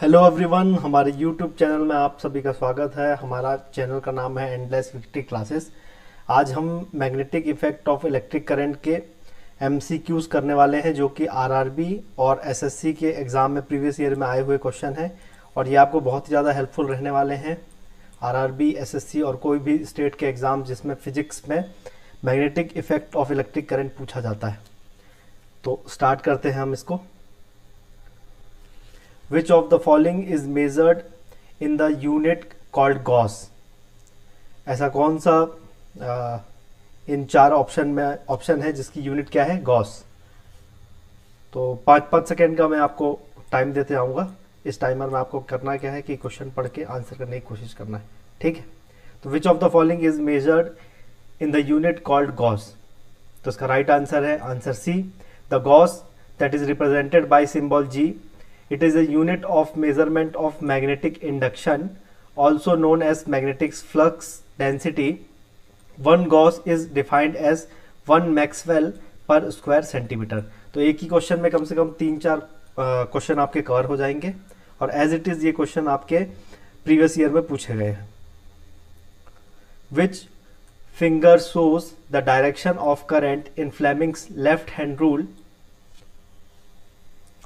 Hello everyone, हमारे YouTube channel में आप सभी का स्वागत है। हमारा चैनल का नाम है एंडलेस इलेक्ट्रिक क्लासेस। आज हम magnetic effect of electric current के एमसीक्यूज करने वाले हैं, जो कि आरआरबी और एसएससी के एग्ज़ाम में प्रीवियस ईयर में आए हुए क्वेश्चन हैं और ये आपको बहुत ही ज़्यादा हेल्पफुल रहने वाले हैं। आरआरबी, एसएससी और कोई भी स्टेट के एग्ज़ाम जिसमें फिजिक्स में magnetic effect of electric current पूछा जाता है। तो स्टार्ट करते हैं हम इसको। Which of the following is measured in the unit called Gauss? ऐसा कौन सा इन चार ऑप्शन में ऑप्शन है जिसकी यूनिट क्या है? गॉस। तो 5 सेकेंड का मैं आपको टाइम देते आऊँगा। इस टाइमर में आपको करना क्या है कि क्वेश्चन पढ़ के आंसर करने की कोशिश करना है, ठीक है। तो which of the following is measured in the unit called gauss? तो इसका राइट आंसर है answer C, the gauss that is represented by symbol G. It is a unit of measurement of magnetic induction, also known as magnetic flux density. One Gauss is defined as 1 Maxwell per square centimeter. तो एक ही question में कम से कम 3-4 question आपके cover हो जाएंगे और as it is ये question आपके प्रीवियस ईयर में पूछे गए हैं। Which finger shows the direction of current in Fleming's left hand rule?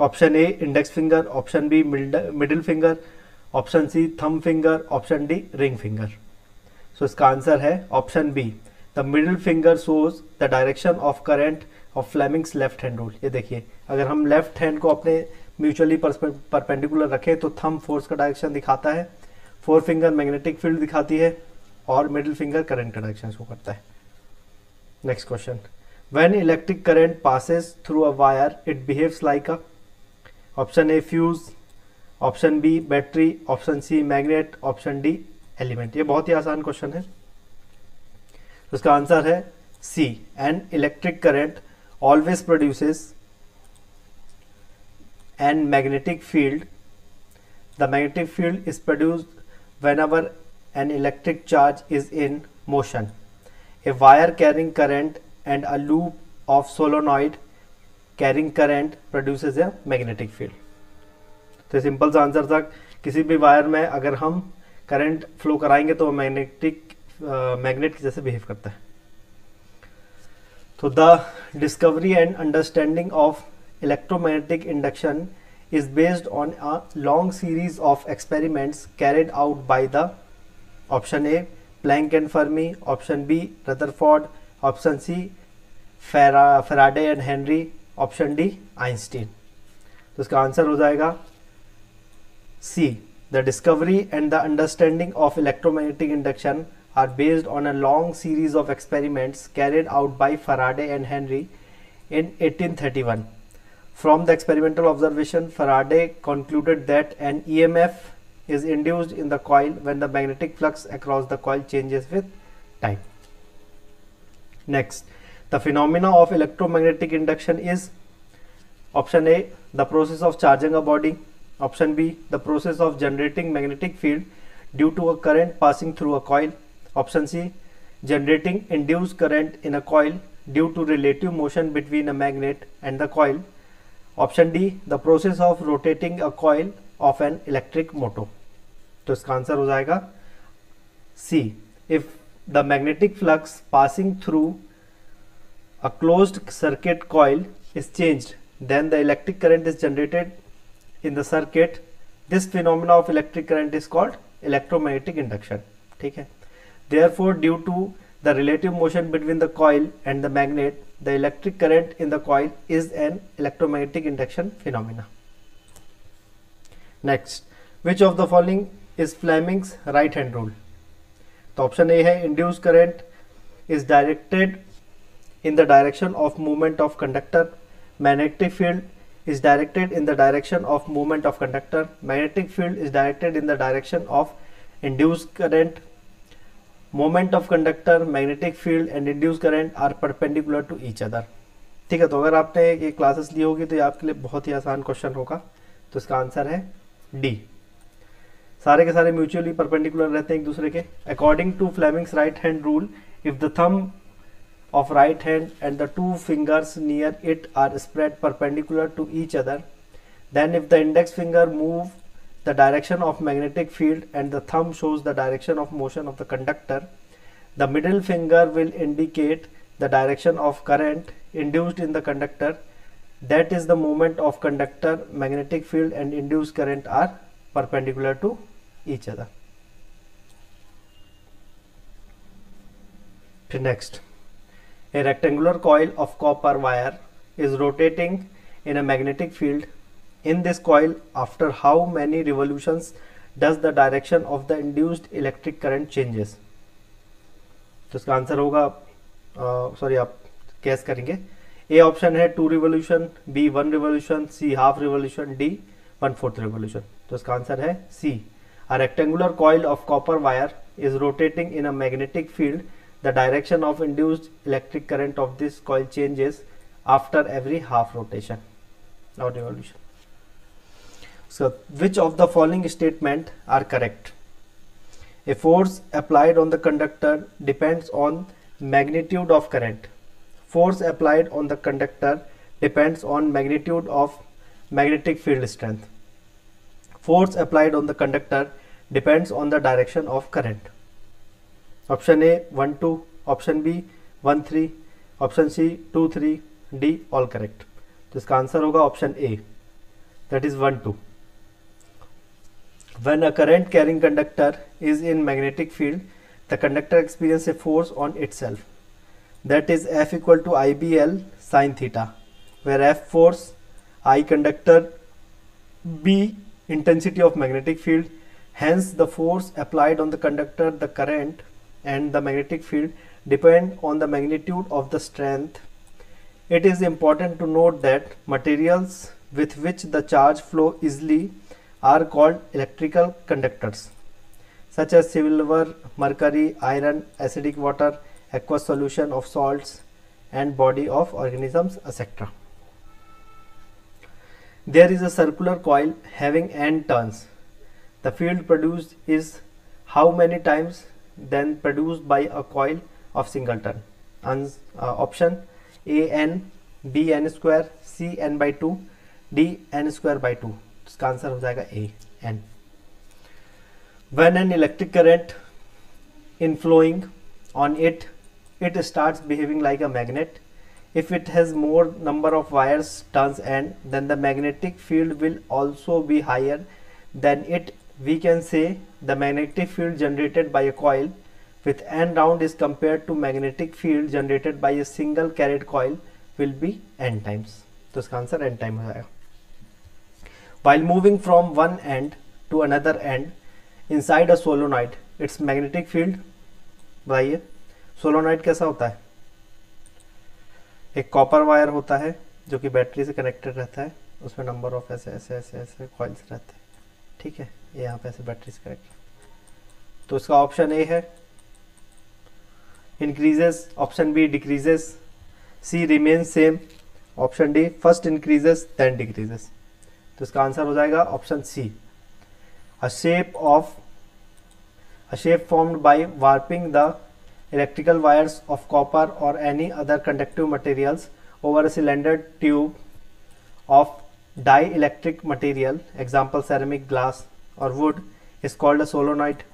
Option A index finger, option B middle finger, option C thumb finger, option D ring finger. So इसका answer है option B, the middle finger shows the direction of current of Fleming's left hand rule. ये देखिए, अगर हम left hand को अपने mutually perpendicular रखें तो थंब फोर्स का डायरेक्शन दिखाता है, फोर फिंगर मैग्नेटिक फील्ड दिखाती है और मिडिल फिंगर करंट का डायरेक्शन शो करता है। Next question, when electric current passes through a wire it behaves like a. Option A fuse, option B battery, option C magnet, option D element. ये बहुत ही आसान question है। तो इसका answer है C, an electric current always produces an magnetic field. The magnetic field is produced whenever an electric charge is in motion. A wire carrying current and a loop of solenoid carrying current produces a magnetic field. तो simple सा answer था, किसी भी wire में अगर हम current flow कराएंगे तो मैग्नेट की जैसे बिहेव करता है। तो the discovery and understanding of electromagnetic induction is based on a long series of experiments carried out by the option A Planck and Fermi, option B Rutherford, option C Faraday and Henry, option D Einstein. तो इसका answer हो जाएगा C, the discovery and the understanding of electromagnetic induction are based on a long series of experiments carried out by Faraday and Henry in 1831. From the experimental observation, Faraday concluded that an EMF is induced in the coil when the magnetic flux across the coil changes with time. Next, the phenomena of electromagnetic induction is option A, the process of charging a body, option B, the process of generating magnetic field due to a current passing through a coil, option C, generating induced current in a coil due to relative motion between a magnet and the coil, option D, the process of rotating a coil of an electric motor. तो इसका answer हो जाएगा C, if the magnetic flux passing through a closed circuit coil is changed, then the electric current is generated in the circuit. This phenomena of electric current is called electromagnetic induction. ठीक है। Therefore, due to the relative motion between the coil and the magnet, the electric current in the coil is an electromagnetic induction phenomena. Next, which of the following is Fleming's right hand rule? तो option A है, induced current is directed in the direction of movement of conductor. Magnetic field is directed in the direction of movement of conductor. Magnetic field is directed in the direction of induced current. Moment of conductor, magnetic field and induced current are perpendicular to each other. ठीक है। तो अगर आपने ये classes ली होगी तो ये आपके लिए बहुत ही आसान क्वेश्चन होगा। तो इसका आंसर है डी, सारे के सारे म्यूचुअली परपेंडिकुलर रहते हैं एक दूसरे के। According to Fleming's right hand rule, if the thumb of right hand and the two fingers near it are spread perpendicular to each other, then if the index finger move the direction of magnetic field and the thumb shows the direction of motion of the conductor. The middle finger will indicate the direction of current induced in the conductor. That is the moment of conductor. Magnetic field and induced current are perpendicular to each other. Next, a rectangular coil of copper wire is rotating in a magnetic field. In this coil, after how many revolutions does the direction of the induced electric current changes? तो इसका answer होगा sorry आप कैस करेंगे. ए option है 2 revolution, B 1 revolution, C half revolution, D 1/4 revolution. तो इसका answer है C. A rectangular coil of copper wire is rotating in a magnetic field. The direction of induced electric current of this coil changes after every half rotation or revolution. So, which of the following statement are correct? A force applied on the conductor depends on magnitude of current. Force applied on the conductor depends on magnitude of magnetic field strength. Force applied on the conductor depends on the direction of current. Option A 1-2, option B 1-3, option C 2-3, D all correct. तो इसका answer होगा option A, that is 1-2. When a current carrying conductor is in magnetic field, the conductor experiences a force on itself. That is F equal to IBL sin theta, where F force, I conductor, B intensity of magnetic field. Hence, the force applied on the conductor, the current and the magnetic field depend on the magnitude of the strength. It is important to note that materials with which the charge flow easily are called electrical conductors, such as silver, mercury, iron, acidic water, aqueous solution of salts and body of organisms, etc. There is a circular coil having n turns. The field produced is how many times then produced by a coil of single turn? Option A n, B n square, C n by 2, D n square by 2. इसका answer हो जाएगा A n. When an electric current in flowing on it, it starts behaving like a magnet. If it has more number of wires turns n, then the magnetic field will also be higher than it. We can say the magnetic field generated by a coil with n round is compared to magnetic field generated by a single carried coil will be n times. तो इसका answer n time हो जाएगा. While moving from one end to another end inside a solenoid, its magnetic field, बताइए solenoid कैसा होता है? एक copper wire होता है जो कि बैटरी से कनेक्टेड रहता है, उसमें नंबर ऑफ ऐसे ऐसे ऐसे ऐसे कॉइल्स रहते हैं. ठीक है, ये यहाँ पे ऐसे बैटरी से कनेक्ट. तो इसका ऑप्शन ए है increases, option B decreases, C remain same, option D first increases then decreases. तो इसका आंसर हो जाएगा option C. A shape formed by warping the electrical wires of copper or any other conductive materials over a cylinder tube of dielectric material, example ceramic, glass or wood, is called a solenoid.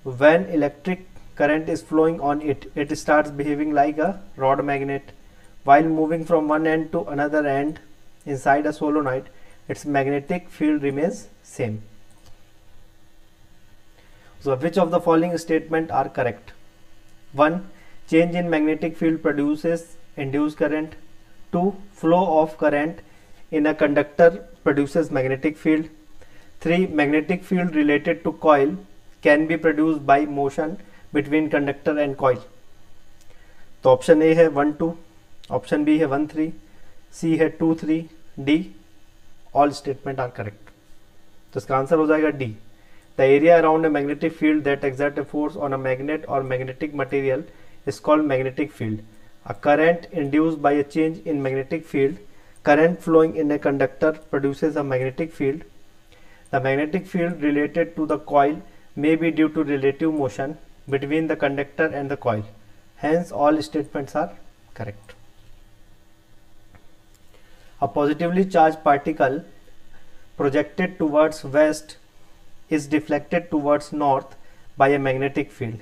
When electric current is flowing on it, it starts behaving like a rod magnet. While moving from one end to another end inside a solenoid, its magnetic field remains same. So which of the following statements are correct? 1. Change in magnetic field produces induced current. 2. Flow of current in a conductor produces magnetic field. 3. Magnetic field related to coil can be produced by motion between conductor and coil. तो option A है 1-2, option B है 1-3, C है 2-3, D all statement are correct. तो इसका answer हो जाएगा D. The area around a magnetic field that exerts a force on a magnet or magnetic material is called magnetic field. A current induced by a change in magnetic field, current flowing in a conductor produces a magnetic field. The magnetic field related to the coil may be due to relative motion between the conductor and the coil. Hence, all statements are correct. A positively charged particle projected towards west is deflected towards north by a magnetic field.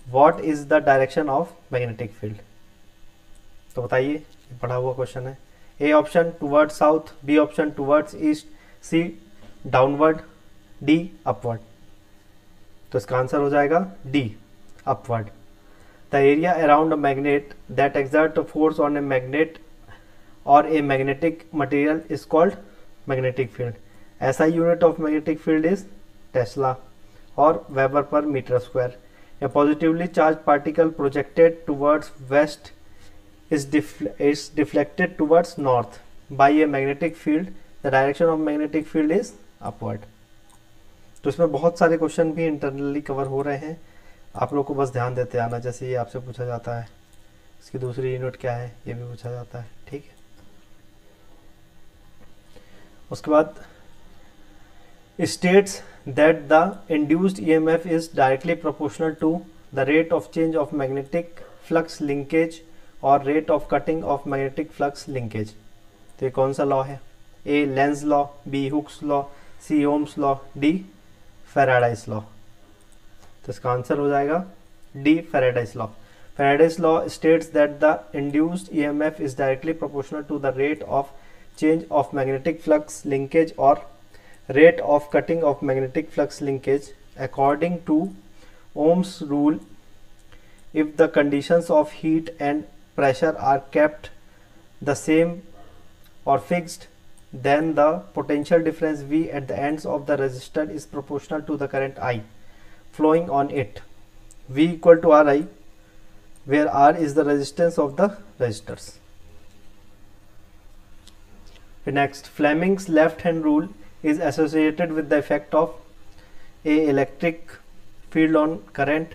What is the direction of magnetic field? तो बताइए, पढ़ा हुआ question है. A option towards south, B option towards east, C downward, D upward. तो इसका answer हो जाएगा D upward. The area around a magnet that exert a force on a magnet और a magnetic material is called magnetic field. SI unit of magnetic field is tesla और weber per metre square. A positively charge particle projected towards west is deflected towards north by a magnetic field. The direction of magnetic field is upward. तो इसमें बहुत सारे question भी internally cover हो रहे हैं, आप लोग को बस ध्यान देते आना. जैसे ये आपसे पूछा जाता है, इसकी दूसरी यूनिट क्या है, ये भी पूछा जाता है. ठीक है. उसके बाद states that the induced EMF is directly proportional to the rate of change of magnetic flux linkage और rate of cutting of magnetic flux linkage. तो ये कौन सा लॉ है? A Lenz law, B Hooke's law, C Ohm's law, D Faraday's law. तो इसका answer हो जाएगा D Faraday's law. Faraday's law states that the induced EMF is directly proportional to the rate of change of magnetic flux linkage और rate of cutting of magnetic flux linkage according to Ohm's rule. If the conditions of heat and pressure are kept the same or fixed, then the potential difference V at the ends of the resistor is proportional to the current I flowing on it. V equal to Ri, where R is the resistance of the resistors. Next, Fleming's left hand rule is associated with the effect of A. Electric field on current,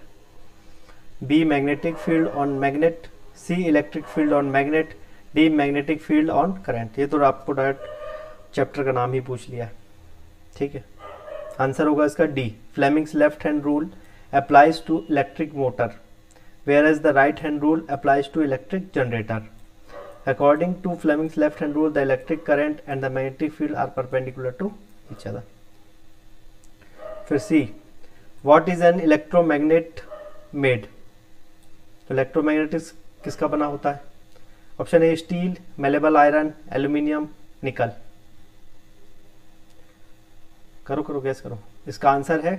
B. Magnetic field on magnet, C. Electric field on magnet, D. Magnetic field on current. ये तो आपको direct chapter का नाम ही पूछ लिया. ठीक है. Answer होगा इसका D. Fleming's left hand rule applies to electric motor, whereas the right hand rule applies to electric generator. According to Fleming's left hand rule, the electric current and the magnetic field are perpendicular to each other. फिर C. What is an electromagnet made? तो electromagnetics किसका बना होता है? Option A steel, malleable iron, aluminium, nickel. करो guess करो. इसका answer है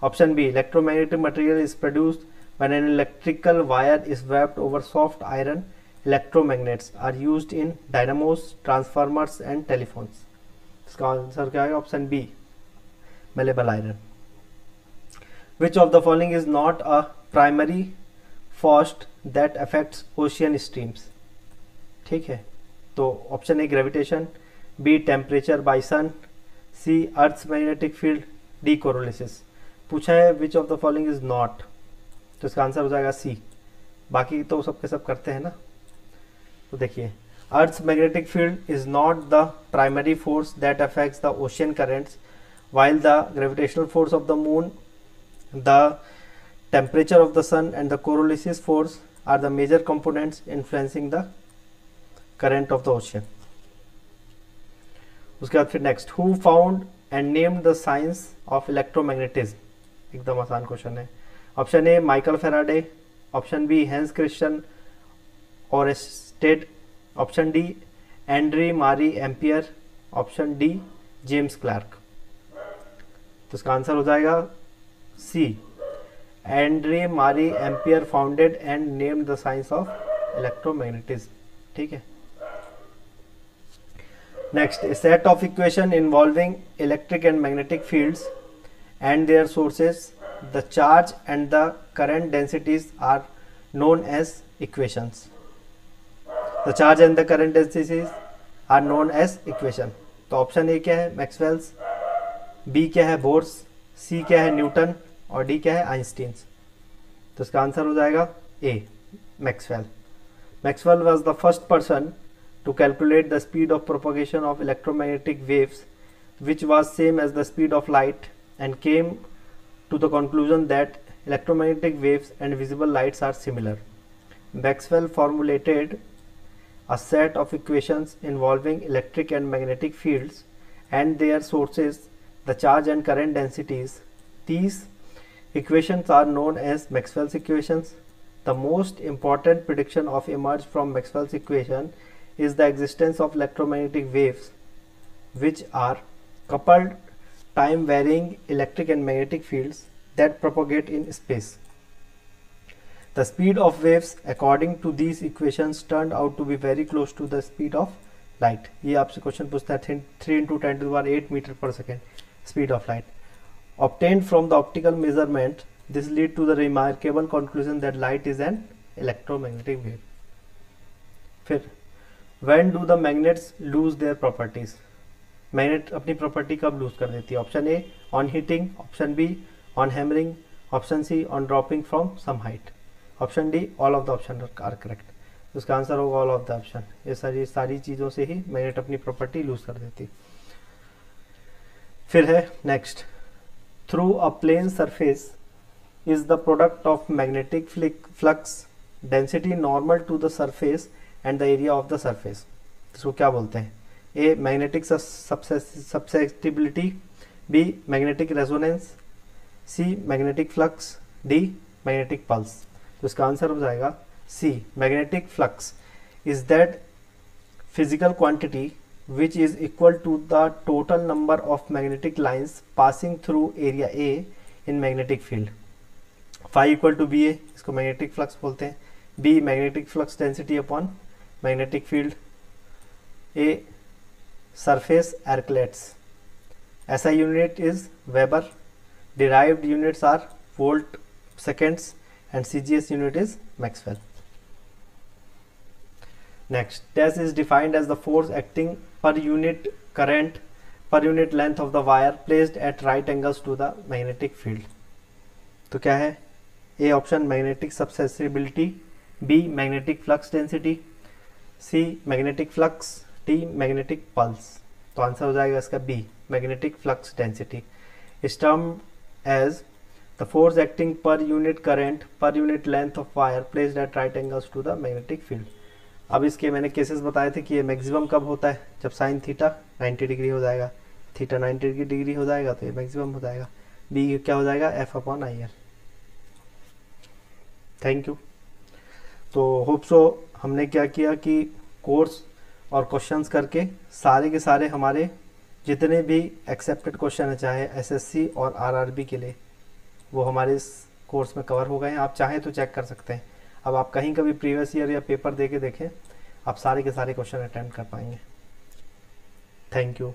option B. Electromagnetic material is produced when an electrical wire is wrapped over soft iron. Electromagnets are used in dynamos, transformers and telephones. इसका answer क्या है? Option B, malleable iron. Which of the following is not a primary force that affects ocean streams? ठीक है. तो option A gravitation, B temperature by sun, C earth magnetic field, D Coriolis. पूछा है which of the following is not, तो इसका answer हो जाएगा सी. बाकी तो सब के सब करते हैं ना. तो देखिए, अर्थ magnetic field is not the primary force that affects the ocean currents, while the gravitational force of the moon, the temperature of the sun and the coriolis force are the major components influencing the current of the ocean. उसके बाद फिर next, who found and named the science of electromagnetism? एकदम आसान question है. Option A Michael Faraday, option B Hans Christian Oersted, option D Andre Marie Ampere, option D James Clark. तो इसका answer हो जाएगा C. Andre Marie Ampere founded and named the science of electromagnetism. ठीक है. Next, a set of equation involving electric and magnetic fields and their sources, the charge and the current densities are known as equations. The charge and the current densities are known as equation. तो option A क्या है? Maxwell's, B क्या है? Bourse, सी क्या है? Newton, और D क्या है? आइंस्टीन्स. तो इसका आंसर हो जाएगा A, Maxwell. Maxwell was the first person to calculate the speed of propagation of electromagnetic waves which was same as the speed of light, and came to the conclusion that electromagnetic waves and visible lights are similar. Maxwell formulated a set of equations involving electric and magnetic fields and their sources, the charge and current densities. These equations are known as Maxwell's equations. The most important prediction of emerged from Maxwell's equation is the existence of electromagnetic waves, which are coupled time varying electric and magnetic fields that propagate in space. The speed of waves according to these equations turned out to be very close to the speed of light. ये आपसे question पूछता है 3 × 10⁸ metre पर second speed of light. Obtained from the optical measurement, this lead to the remarkable conclusion that light is an electromagnetic wave. फिर when do the magnets lose their properties? Magnet अपनी property कब lose कर देती है? Option A on heating, option B on hammering, option C on dropping from some height, option D all of the option are correct. उसका answer होगा all of the option. ये सारी चीज़ों से ही मैग्नेट अपनी प्रॉपर्टी लूज कर देती. फिर है next, through a plane surface is the product of magnetic flux density normal to the surface and the area of the surface. इसको क्या बोलते हैं? A magnetic susceptibility, B magnetic resonance, C magnetic flux, D magnetic pulse. तो इसका answer हो जाएगा C. Magnetic flux is that physical quantity which is equal to the total number of magnetic lines passing through area A in magnetic field. phi equal to BA, इसको magnetic flux बोलते हैं. B magnetic flux density upon magnetic field. A surface arclets. SI unit is Weber. Derived units are volt seconds and CGS unit is Maxwell. Next, dash is defined as the force acting per unit current per unit length of the wire placed at right angles to the magnetic field. तो क्या है? A option magnetic susceptibility, B magnetic flux density, C magnetic flux, D magnetic pulse. तो answer हो जाएगा इसका B magnetic flux density. Is term as the force acting per unit current per unit length of wire placed at right angles to the magnetic field. अब इसके मैंने cases बताए थे कि ये मैक्सिमम कब होता है? जब साइन थीटा 90 डिग्री हो जाएगा, थीटा 90 डिग्री हो जाएगा तो ये मैक्सिमम हो जाएगा. बी क्या हो जाएगा? F/IR. Thank you. तो होप सो हमने क्या किया कि कोर्स और क्वेश्चंस करके सारे के सारे हमारे जितने भी एक्सेप्टेड क्वेश्चन है चाहे SSC और RRB के लिए, वो हमारे इस कोर्स में कवर हो गए हैं. आप चाहें तो चेक कर सकते हैं. अब आप कहीं कभी प्रीवियस ईयर या पेपर दे के देखें, आप सारे के सारे क्वेश्चन अटेम्प्ट कर पाएंगे. Thank you.